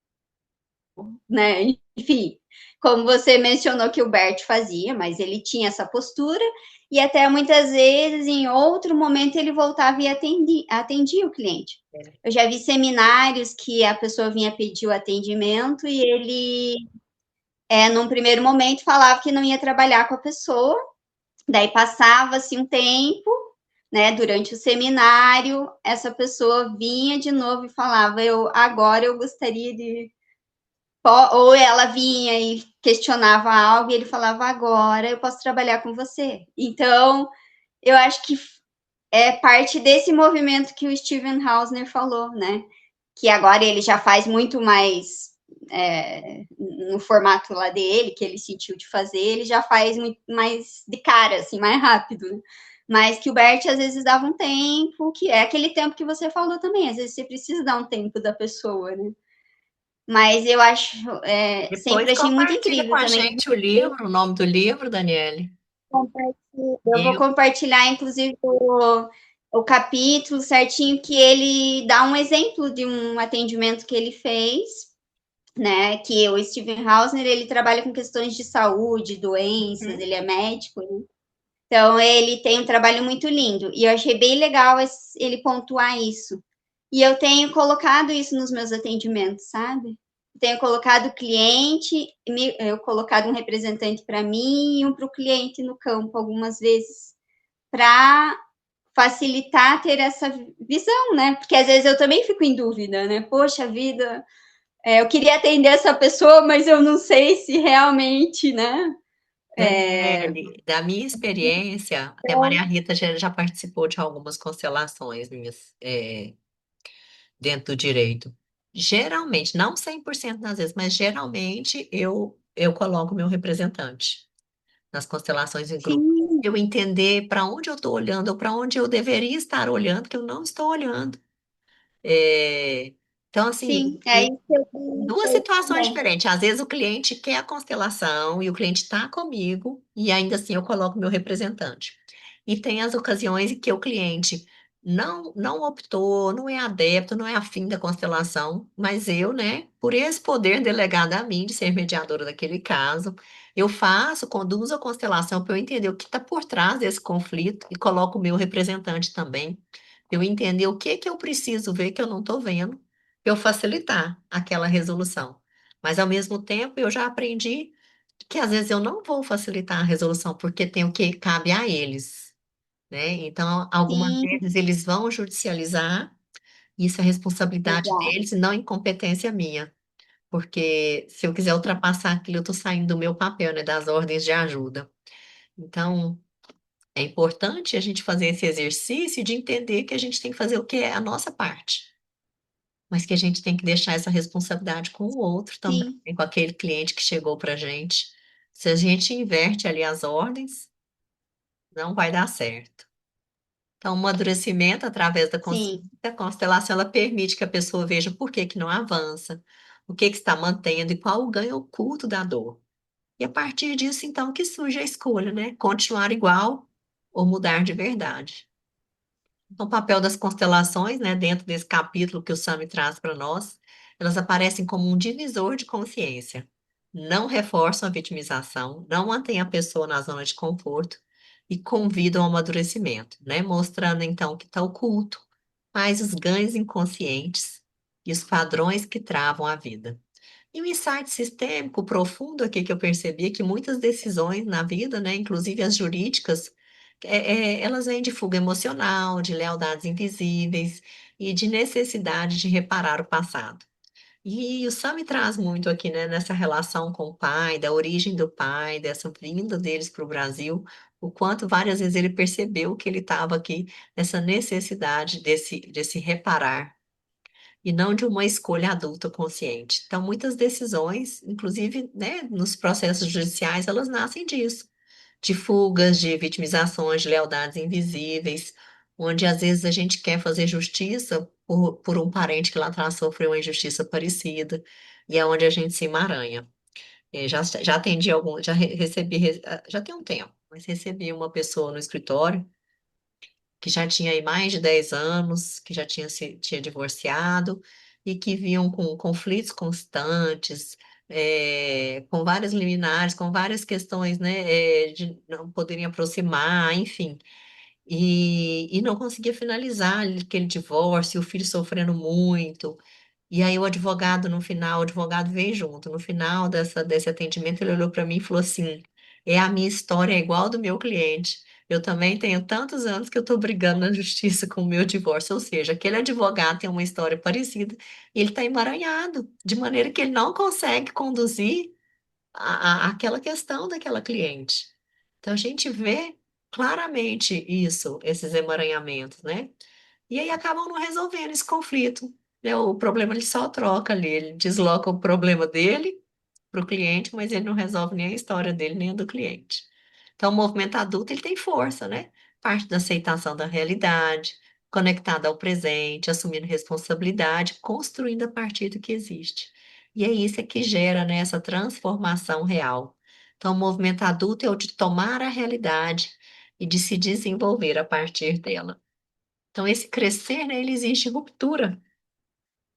né? Enfim, como você mencionou que o Bert fazia, mas ele tinha essa postura, e até muitas vezes, em outro momento, ele voltava e atendia o cliente. Eu já vi seminários que a pessoa vinha pedir o atendimento e ele, num primeiro momento, falava que não ia trabalhar com a pessoa, daí passava-se um tempo, né, durante o seminário, essa pessoa vinha de novo e falava, agora eu gostaria de... Ou ela vinha e questionava algo e ele falava, agora eu posso trabalhar com você. Então, eu acho que é parte desse movimento que o Steven Hausner falou, né? Que agora ele já faz muito mais no formato lá dele, que ele sentiu de fazer, ele já faz muito mais de cara, assim, mais rápido, né? Mas que o Bert às vezes dava um tempo, que é aquele tempo que você falou também, às vezes você precisa dar um tempo da pessoa, né? Mas eu acho, sempre Depois achei muito compartilha com incrível a também. gente o livro, o nome do livro, Daniele. Eu vou compartilhar, inclusive, o capítulo certinho, que ele dá um exemplo de um atendimento que ele fez, né? Que o Steven Hausner, ele trabalha com questões de saúde, doenças, ele é médico, né? Então, ele tem um trabalho muito lindo. E eu achei bem legal ele pontuar isso. E eu tenho colocado isso nos meus atendimentos, sabe? Tenho colocado o cliente, eu colocado um representante para mim e um para o cliente no campo algumas vezes, para facilitar ter essa visão, né? Porque às vezes eu também fico em dúvida, né? Poxa vida, eu queria atender essa pessoa, mas eu não sei se realmente, né? Daniele, da minha experiência, até Maria Rita já participou de algumas constelações minhas, dentro do direito. Geralmente, não 100% das vezes, mas geralmente eu coloco meu representante nas constelações em grupo. Sim, Eu entender para onde eu estou olhando ou para onde eu deveria estar olhando, que eu não estou olhando. Então, assim, sim, é isso que eu duas pensei situações também. diferentes. Às vezes o cliente quer a constelação e o cliente está comigo, e ainda assim eu coloco meu representante. E tem as ocasiões em que o cliente não optou, não é adepto, não é afim da constelação, mas eu, né, por esse poder delegado a mim de ser mediadora daquele caso, eu conduzo a constelação para eu entender o que está por trás desse conflito e coloco o meu representante também, para eu entender o que que eu preciso ver que eu não estou vendo, para eu facilitar aquela resolução. Mas ao mesmo tempo eu já aprendi que às vezes eu não vou facilitar a resolução, porque tem o que cabe a eles, né? Então, algumas Sim, vezes eles vão judicializar, isso é responsabilidade exato. deles e não incompetência minha, porque se eu quiser ultrapassar aquilo, eu estou saindo do meu papel, né, das ordens de ajuda. Então, é importante a gente fazer esse exercício de entender que a gente tem que fazer o que é a nossa parte, mas que a gente tem que deixar essa responsabilidade com o outro também, Sim, com aquele cliente que chegou para a gente. Se a gente inverte ali as ordens, não vai dar certo. Então, o amadurecimento através da consciência, sim, a constelação, ela permite que a pessoa veja por que que não avança, o que que está mantendo e qual o ganho oculto da dor. E a partir disso, então, que surge a escolha, né? Continuar igual ou mudar de verdade. Então, o papel das constelações, né, dentro desse capítulo que o Sami traz para nós, elas aparecem como um divisor de consciência. Não reforçam a vitimização, não mantêm a pessoa na zona de conforto e convidam ao amadurecimento, né, mostrando então que está oculto, mas os ganhos inconscientes e os padrões que travam a vida. E o insight sistêmico profundo aqui que eu percebi é que muitas decisões na vida, né, inclusive as jurídicas, elas vêm de fuga emocional, de lealdades invisíveis e de necessidade de reparar o passado. E o Sam traz muito aqui, né, nessa relação com o pai, da origem do pai, dessa vinda deles para o Brasil, o quanto várias vezes ele percebeu que ele estava aqui nessa necessidade desse reparar e não de uma escolha adulta consciente. Então, muitas decisões, inclusive, né, nos processos judiciais, elas nascem disso, de fugas, de vitimizações, de lealdades invisíveis, onde às vezes a gente quer fazer justiça por um parente que lá atrás sofreu uma injustiça parecida, e é onde a gente se emaranha. Já atendi algum, já tem um tempo, mas recebi uma pessoa no escritório que já tinha aí mais de 10 anos, que já tinha divorciado e que vinham com conflitos constantes, com várias liminares, com várias questões, né, de não poderem aproximar, enfim. E não conseguia finalizar aquele divórcio, o filho sofrendo muito. E aí o advogado, no final, o advogado veio junto. No final desse atendimento, ele olhou para mim e falou assim: é a minha história é igual a do meu cliente. Eu também tenho tantos anos que eu estou brigando na justiça com o meu divórcio. Ou seja, aquele advogado tem uma história parecida e ele está emaranhado, de maneira que ele não consegue conduzir aquela questão daquela cliente. Então a gente vê claramente isso, esses emaranhamentos, né? E aí acabam não resolvendo esse conflito, né? O problema ele só troca ali, ele desloca o problema dele para o cliente, mas ele não resolve nem a história dele, nem a do cliente. Então, o movimento adulto ele tem força, né? Parte da aceitação da realidade, conectada ao presente, assumindo responsabilidade, construindo a partir do que existe. E é isso que gera, né, essa transformação real. Então, o movimento adulto é o de tomar a realidade e de se desenvolver a partir dela. Então, esse crescer, né, ele exige ruptura.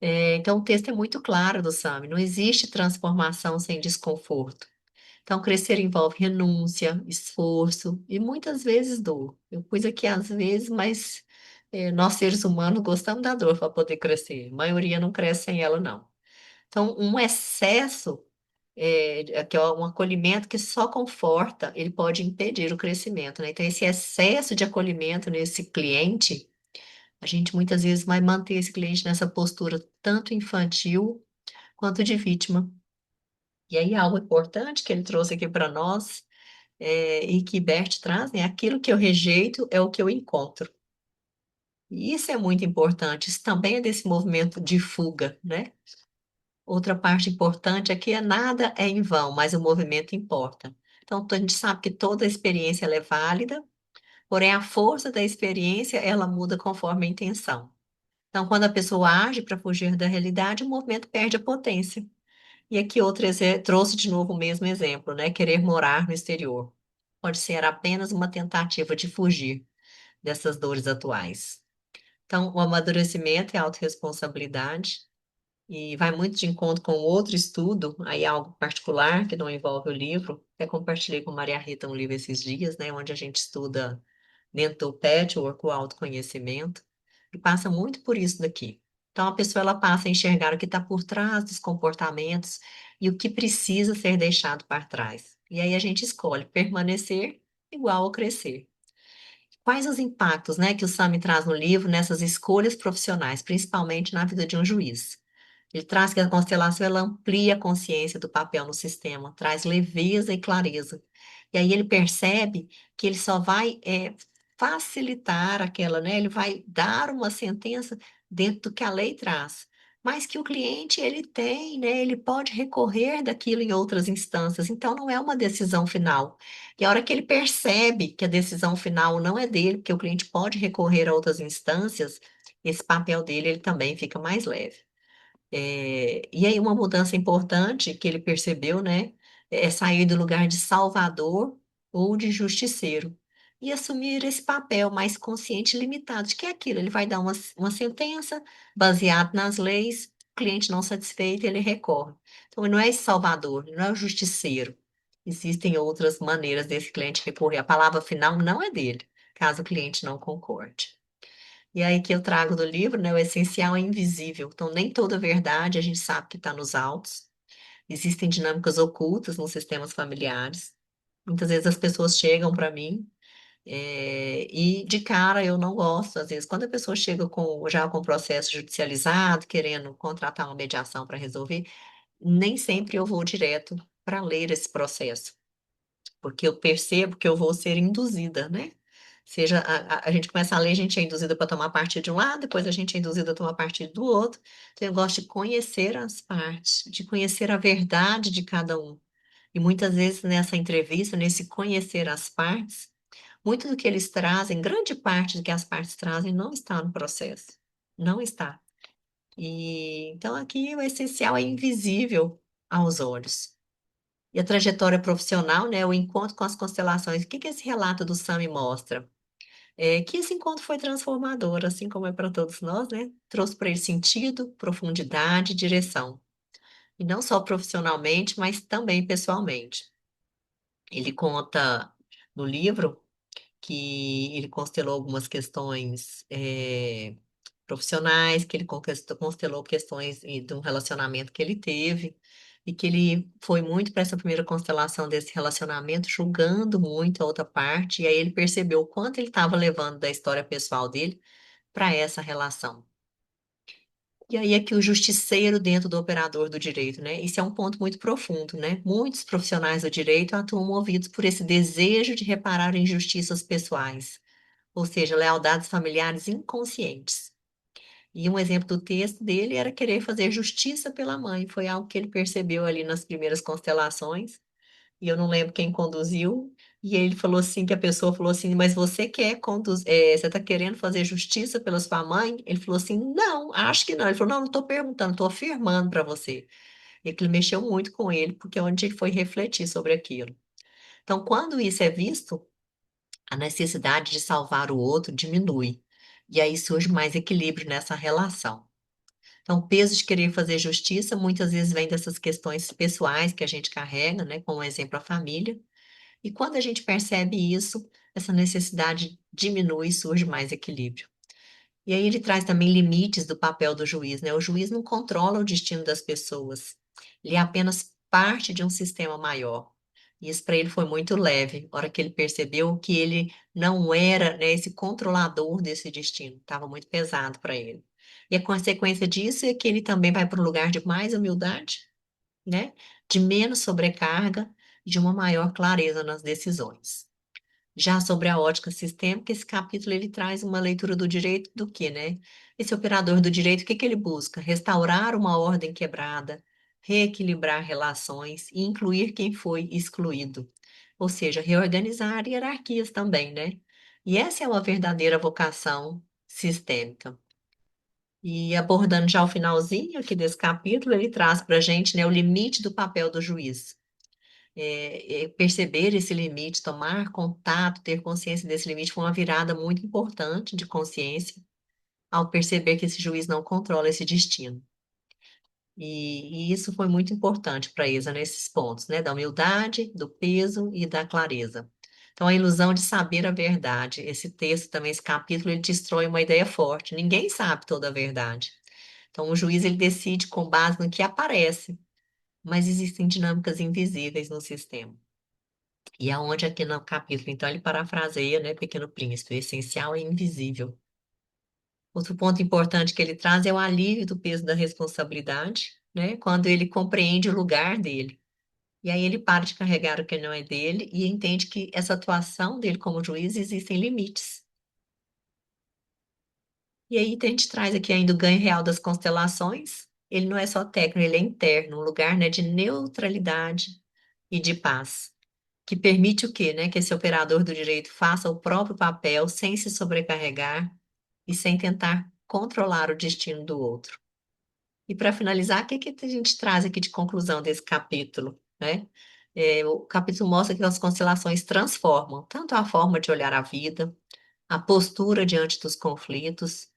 Então, o texto é muito claro do Sami, não existe transformação sem desconforto. Então, crescer envolve renúncia, esforço e muitas vezes dor. Eu pus aqui às vezes, mas nós seres humanos gostamos da dor para poder crescer. A maioria não cresce sem ela, não. Então, um excesso, que é um acolhimento que só conforta, ele pode impedir o crescimento, né? Então, esse excesso de acolhimento nesse cliente a gente muitas vezes vai manter esse cliente nessa postura tanto infantil quanto de vítima. E aí, algo importante que ele trouxe aqui para nós, e que Bert traz, né? Aquilo que eu rejeito é o que eu encontro. E isso é muito importante. Isso também é desse movimento de fuga, né? Outra parte importante é que nada é em vão, mas o movimento importa. Então, a gente sabe que toda experiência ela é válida, porém a força da experiência ela muda conforme a intenção. Então, quando a pessoa age para fugir da realidade, o movimento perde a potência. E aqui trouxe de novo o mesmo exemplo, né? Querer morar no exterior. Pode ser apenas uma tentativa de fugir dessas dores atuais. Então, o amadurecimento é a autorresponsabilidade, e vai muito de encontro com outro estudo, aí algo particular que não envolve o livro. Até compartilhei com Maria Rita um livro esses dias, né, onde a gente estuda dentro do patchwork o autoconhecimento, e passa muito por isso daqui. Então, a pessoa ela passa a enxergar o que está por trás dos comportamentos e o que precisa ser deixado para trás. E aí a gente escolhe permanecer igual ao crescer. Quais os impactos, né, que o Sami traz no livro nessas escolhas profissionais, principalmente na vida de um juiz? Ele traz que a constelação ela amplia a consciência do papel no sistema, traz leveza e clareza. E aí ele percebe que ele só vai facilitar aquela, né? Ele vai dar uma sentença dentro do que a lei traz. Mas que o cliente ele tem, né? Ele pode recorrer daquilo em outras instâncias. Então não é uma decisão final. E a hora que ele percebe que a decisão final não é dele, porque o cliente pode recorrer a outras instâncias, esse papel dele ele também fica mais leve. E aí uma mudança importante que ele percebeu, né, é sair do lugar de salvador ou de justiceiro e assumir esse papel mais consciente e limitado, de que é aquilo, ele vai dar uma sentença baseada nas leis, o cliente não satisfeito, ele recorre. Então, ele não é esse salvador, ele não é o justiceiro. Existem outras maneiras desse cliente recorrer. A palavra final não é dele, caso o cliente não concorde. E aí que eu trago do livro, né? O essencial é invisível. Então, nem toda verdade a gente sabe que está nos autos. Existem dinâmicas ocultas nos sistemas familiares. Muitas vezes as pessoas chegam para mim e de cara eu não gosto. Às vezes, quando a pessoa chega já com o processo judicializado, querendo contratar uma mediação para resolver, nem sempre eu vou direto para ler esse processo porque eu percebo que eu vou ser induzida, né? Seja a gente começa a ler, a gente é induzida para tomar partido de um lado, depois a gente é induzida a tomar partido do outro. Então, eu gosto de conhecer as partes, de conhecer a verdade de cada um. E muitas vezes nessa entrevista, nesse conhecer as partes, muito do que eles trazem, grande parte do que as partes trazem, não está no processo. Não está. E então aqui o essencial é invisível aos olhos. E a trajetória profissional, né, o encontro com as constelações, o que que esse relato do Sami mostra? Que esse encontro foi transformador, assim como é para todos nós, né? Trouxe para ele sentido, profundidade, direção. E não só profissionalmente, mas também pessoalmente. Ele conta no livro que ele constelou algumas questões profissionais, que ele constelou questões de um relacionamento que ele teve, e que ele foi muito para essa primeira constelação desse relacionamento, julgando muito a outra parte, e aí ele percebeu o quanto ele estava levando da história pessoal dele para essa relação. E aí é que o justiceiro dentro do operador do direito, né? Isso é um ponto muito profundo, né? Muitos profissionais do direito atuam movidos por esse desejo de reparar injustiças pessoais, ou seja, lealdades familiares inconscientes. E um exemplo do texto dele era querer fazer justiça pela mãe. Foi algo que ele percebeu ali nas primeiras constelações. E eu não lembro quem conduziu. E ele falou assim, que a pessoa falou assim, mas você quer conduzir, você está querendo fazer justiça pela sua mãe? Ele falou assim, não, acho que não. Ele falou, não, não estou perguntando, estou afirmando para você. E aquilo mexeu muito com ele, porque é onde ele foi refletir sobre aquilo. Então, quando isso é visto, a necessidade de salvar o outro diminui. E aí surge mais equilíbrio nessa relação. Então, o peso de querer fazer justiça muitas vezes vem dessas questões pessoais que a gente carrega, né? Como exemplo, a família. E quando a gente percebe isso, essa necessidade diminui e surge mais equilíbrio. E aí ele traz também limites do papel do juiz, né? O juiz não controla o destino das pessoas. Ele é apenas parte de um sistema maior. E isso para ele foi muito leve, na hora que ele percebeu que ele não era, né, esse controlador desse destino. Estava muito pesado para ele. E a consequência disso é que ele também vai para um lugar de mais humildade, né? De menos sobrecarga, de uma maior clareza nas decisões. Já sobre a ótica sistêmica, esse capítulo ele traz uma leitura do direito do quê, né? Esse operador do direito, o que que ele busca? Restaurar uma ordem quebrada, reequilibrar relações e incluir quem foi excluído. Ou seja, reorganizar hierarquias também, né? E essa é uma verdadeira vocação sistêmica. E abordando já o finalzinho aqui desse capítulo, ele traz para a gente, né, o limite do papel do juiz perceber esse limite, tomar contato, ter consciência desse limite foi uma virada muito importante de consciência. ao perceber que esse juiz não controla esse destino. E isso foi muito importante para Isa nesses pontos, né? Da humildade, do peso e da clareza. Então, a ilusão de saber a verdade. Esse texto também, esse capítulo, ele destrói uma ideia forte. Ninguém sabe toda a verdade. Então, o juiz, ele decide com base no que aparece, mas existem dinâmicas invisíveis no sistema. E aonde aqui no capítulo, então, ele parafraseia, né, Pequeno Príncipe, o essencial é invisível. Outro ponto importante que ele traz é o alívio do peso da responsabilidade, né? Quando ele compreende o lugar dele. E aí ele para de carregar o que não é dele e entende que essa atuação dele como juiz existem limites. E aí a gente traz aqui ainda o ganho real das constelações. Ele não é só técnico, ele é interno, um lugar, né, de neutralidade e de paz, que permite o quê, né? Que esse operador do direito faça o próprio papel sem se sobrecarregar e sem tentar controlar o destino do outro. E para finalizar, o que que a gente traz aqui de conclusão desse capítulo, né? O capítulo mostra que as constelações transformam tanto a forma de olhar a vida, a postura diante dos conflitos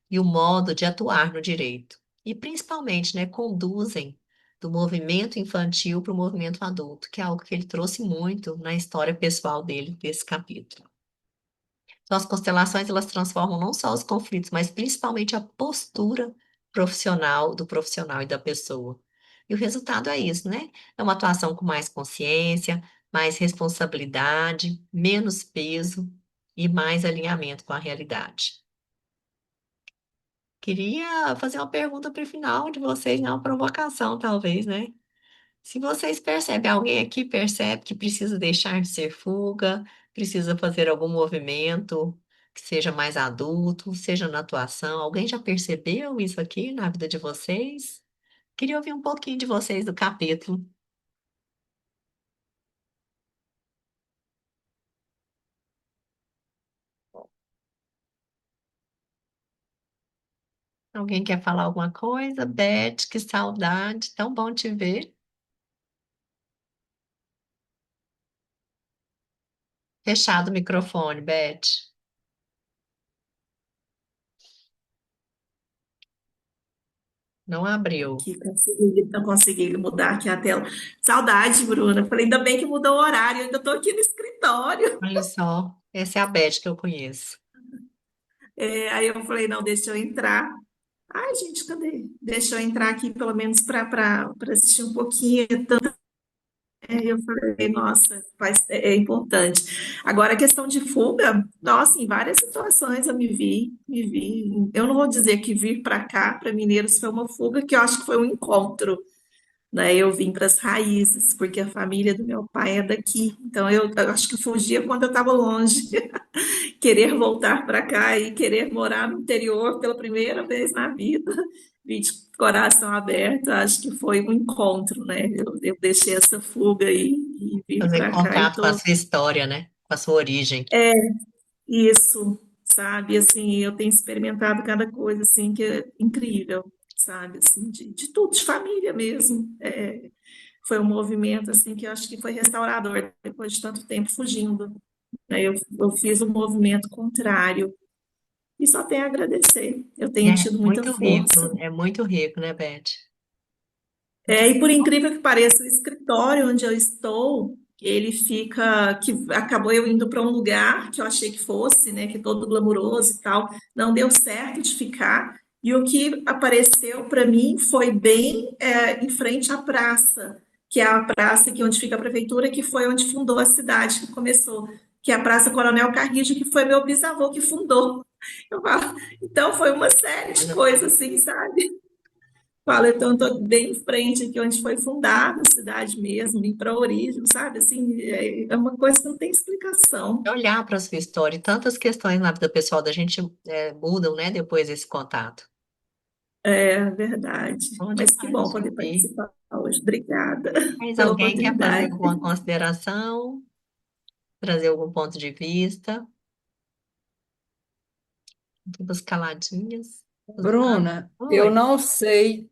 e o modo de atuar no direito. E principalmente, né, conduzem do movimento infantil para o movimento adulto, que é algo que ele trouxe muito na história pessoal dele, desse capítulo. Então, as constelações, elas transformam não só os conflitos, mas principalmente a postura profissional do profissional e da pessoa. E o resultado é isso, né? É uma atuação com mais consciência, mais responsabilidade, menos peso e mais alinhamento com a realidade. Queria fazer uma pergunta para o final de vocês, né? Uma provocação, talvez, né? Se vocês percebem, alguém aqui percebe que precisa deixar de ser fuga, precisa fazer algum movimento que seja mais adulto, seja na atuação, alguém já percebeu isso aqui na vida de vocês? Queria ouvir um pouquinho de vocês do capítulo. Alguém quer falar alguma coisa? Beth, que saudade, tão bom te ver. Fechado o microfone, Beth. Não abriu. Aqui, consegui mudar aqui a tela. Saudade, Bruna. Falei, ainda bem que mudou o horário, eu ainda estou aqui no escritório. Olha só, essa é a Beth que eu conheço. Aí eu falei, não, deixa eu entrar. Ai, gente, cadê? Deixa eu entrar aqui, pelo menos para assistir um pouquinho. Eu falei, nossa, é importante. Agora, a questão de fuga, nossa, em várias situações eu me vi. Eu não vou dizer que vir para cá, para Mineiros, foi uma fuga, que eu acho que foi um encontro, né? Eu vim para as raízes, porque a família do meu pai é daqui. Então eu acho que fugia quando eu estava longe, querer voltar para cá e querer morar no interior pela primeira vez na vida, vim de coração aberto, acho que foi um encontro, né? Eu deixei essa fuga aí e vim Fazer para cá e contato com a tô sua história, né? Com a sua origem. isso, sabe? Assim, eu tenho experimentado cada coisa assim que é incrível, sabe? Assim, de tudo, de família mesmo. Foi um movimento assim que eu acho que foi restaurador depois de tanto tempo fugindo, né? Eu fiz um movimento contrário e só tenho a agradecer. Eu tenho tido muita força. É muito rico, né, Beth? E por incrível que pareça, o escritório onde eu estou, ele fica, que acabou eu indo para um lugar que eu achei que fosse, né, que é todo glamuroso e tal, não deu certo de ficar. E o que apareceu para mim foi bem em frente à praça, que é a praça que onde fica a prefeitura, que foi onde fundou a cidade que começou, que é a Praça Coronel Carrijo, que foi meu bisavô que fundou. Eu falo, então foi uma série de Olha só. coisas assim, sabe? Fala, então, estou bem em frente aqui onde foi fundada a cidade mesmo, ir para a origem, sabe? Assim, é uma coisa que não tem explicação. Olhar para a sua história, e tantas questões na vida pessoal da gente mudam, né, depois desse contato. É verdade. Bom Mas que demais bom te poder ouvir. participar hoje. Obrigada Mas pela alguém quer fazer oportunidade. alguma consideração, trazer algum ponto de vista? Todas caladinhas. Bruna, Oi. eu não sei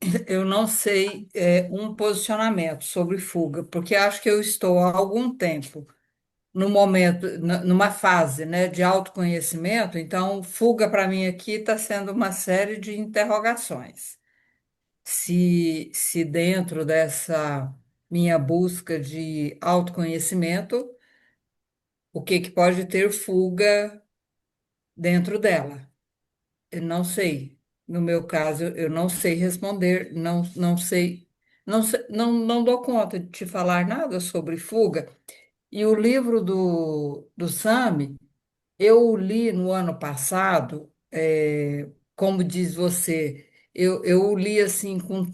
um posicionamento sobre fuga, porque acho que eu estou há algum tempo no momento, numa fase, né, de autoconhecimento, então fuga para mim aqui está sendo uma série de interrogações. Se dentro dessa minha busca de autoconhecimento, o que que pode ter fuga dentro dela? Eu não sei. No meu caso, eu não sei responder, não sei, não dou conta de te falar nada sobre fuga. E o livro do Sami, eu li no ano passado, como diz você, eu o li assim com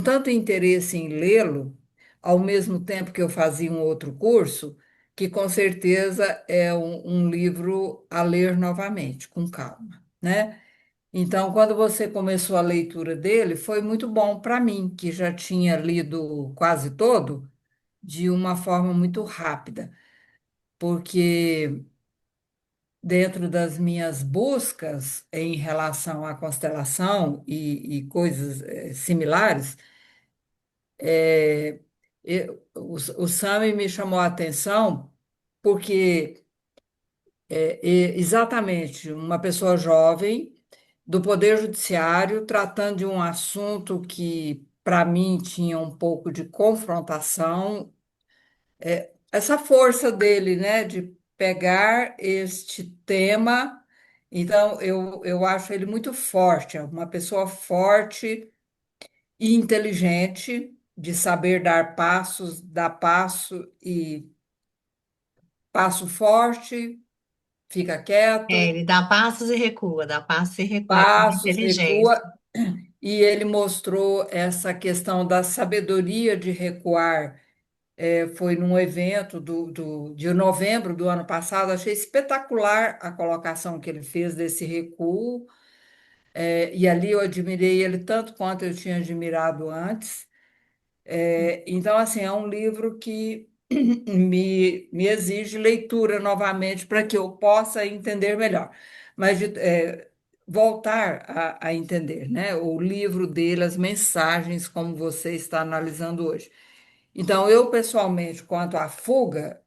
tanto interesse em lê-lo, ao mesmo tempo que eu fazia um outro curso, que com certeza é um livro a ler novamente, com calma, né? Então, quando você começou a leitura dele, foi muito bom para mim, que já tinha lido quase todo, de uma forma muito rápida, porque dentro das minhas buscas em relação à constelação e coisas similares, o Sami me chamou a atenção porque exatamente uma pessoa jovem do Poder Judiciário tratando de um assunto que para mim tinha um pouco de confrontação, essa força dele, né, de pegar este tema. Então, eu acho ele muito forte, é uma pessoa forte e inteligente, de saber dar passos, dar passo e passo forte, fica É, quieto, ele dá passos e recua, com passos, inteligência. recua, e ele mostrou essa questão da sabedoria de recuar. Foi num evento de novembro do ano passado, achei espetacular a colocação que ele fez desse recuo, e ali eu admirei ele tanto quanto eu tinha admirado antes. Então, assim, é um livro que me exige leitura novamente para que eu possa entender melhor. Mas voltar a entender, né? O livro dele, as mensagens, como você está analisando hoje. Então, eu pessoalmente, quanto à fuga,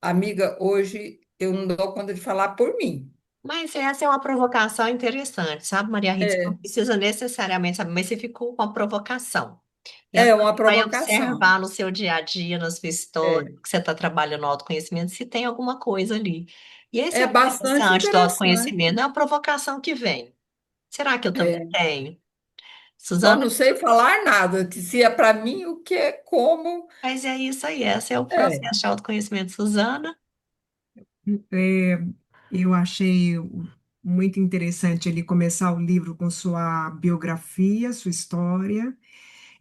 amiga, hoje eu não dou conta de falar por mim. Mas essa é uma provocação interessante, sabe, Maria Rita? Você não É, precisa necessariamente saber, mas você ficou com a provocação. E é agora uma você vai provocação. observar no seu dia a dia, na sua história, É, que você está trabalhando no autoconhecimento, se tem alguma coisa ali. E esse é é o bastante interessante do interessante. autoconhecimento, é uma provocação que vem. Será que eu também É. tenho? Só Suzana, não sei falar nada, que se é para mim, o que é, como. mas é isso aí, esse é o É, processo de autoconhecimento. Suzana, É, eu achei muito interessante ele começar o livro com sua biografia, sua história,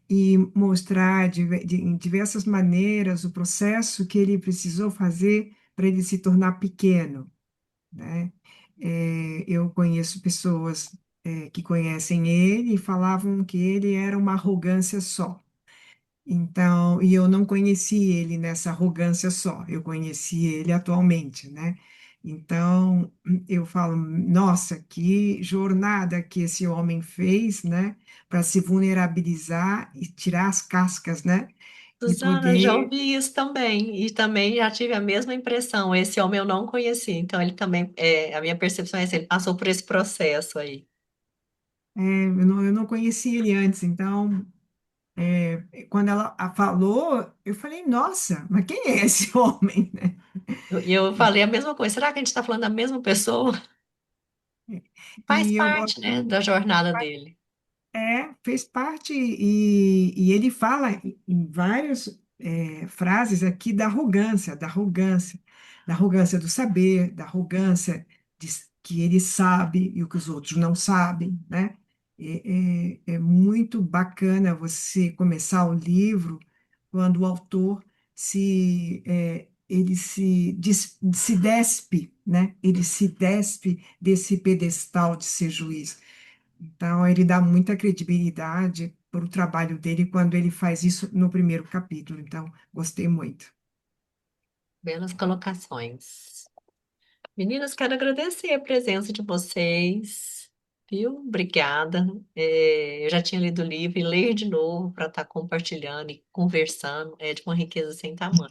e mostrar em diversas maneiras o processo que ele precisou fazer para ele se tornar pequeno, né? Eu conheço pessoas, que conhecem ele e falavam que ele era uma arrogância só. Então, e eu não conheci ele nessa arrogância só, eu conheci ele atualmente, né? Então, eu falo, nossa, que jornada que esse homem fez, né, para se vulnerabilizar e tirar as cascas, né? E Suzana, já poder, ouvi isso também, e também já tive a mesma impressão. Esse homem eu não conheci, então ele também, a minha percepção é essa, ele passou por esse processo aí. eu não conheci ele antes, então, quando ela falou, eu falei, nossa, mas quem é esse homem, né? E eu falei a mesma coisa, será que a gente está falando da mesma pessoa? Faz E eu parte, gosto. né, da jornada dele. Fez parte, e ele fala em várias frases aqui da arrogância do saber, da arrogância que ele sabe e o que os outros não sabem, né? É muito bacana você começar o livro quando o autor ele se despe, né? Ele se despe desse pedestal de ser juiz. Então, ele dá muita credibilidade para o trabalho dele quando ele faz isso no primeiro capítulo. Então, gostei muito. Belas colocações. Meninas, quero agradecer a presença de vocês. viu? Obrigada. Eu já tinha lido o livro e ler de novo para estar compartilhando e conversando é de uma riqueza sem tamanho.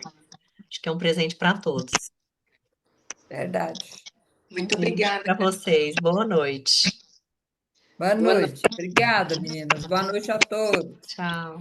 Acho que é um presente para todos. Verdade. Muito Beijo obrigada. para vocês. Boa noite. Boa Boa noite. noite. Obrigada, meninas. Boa noite a todos. Tchau.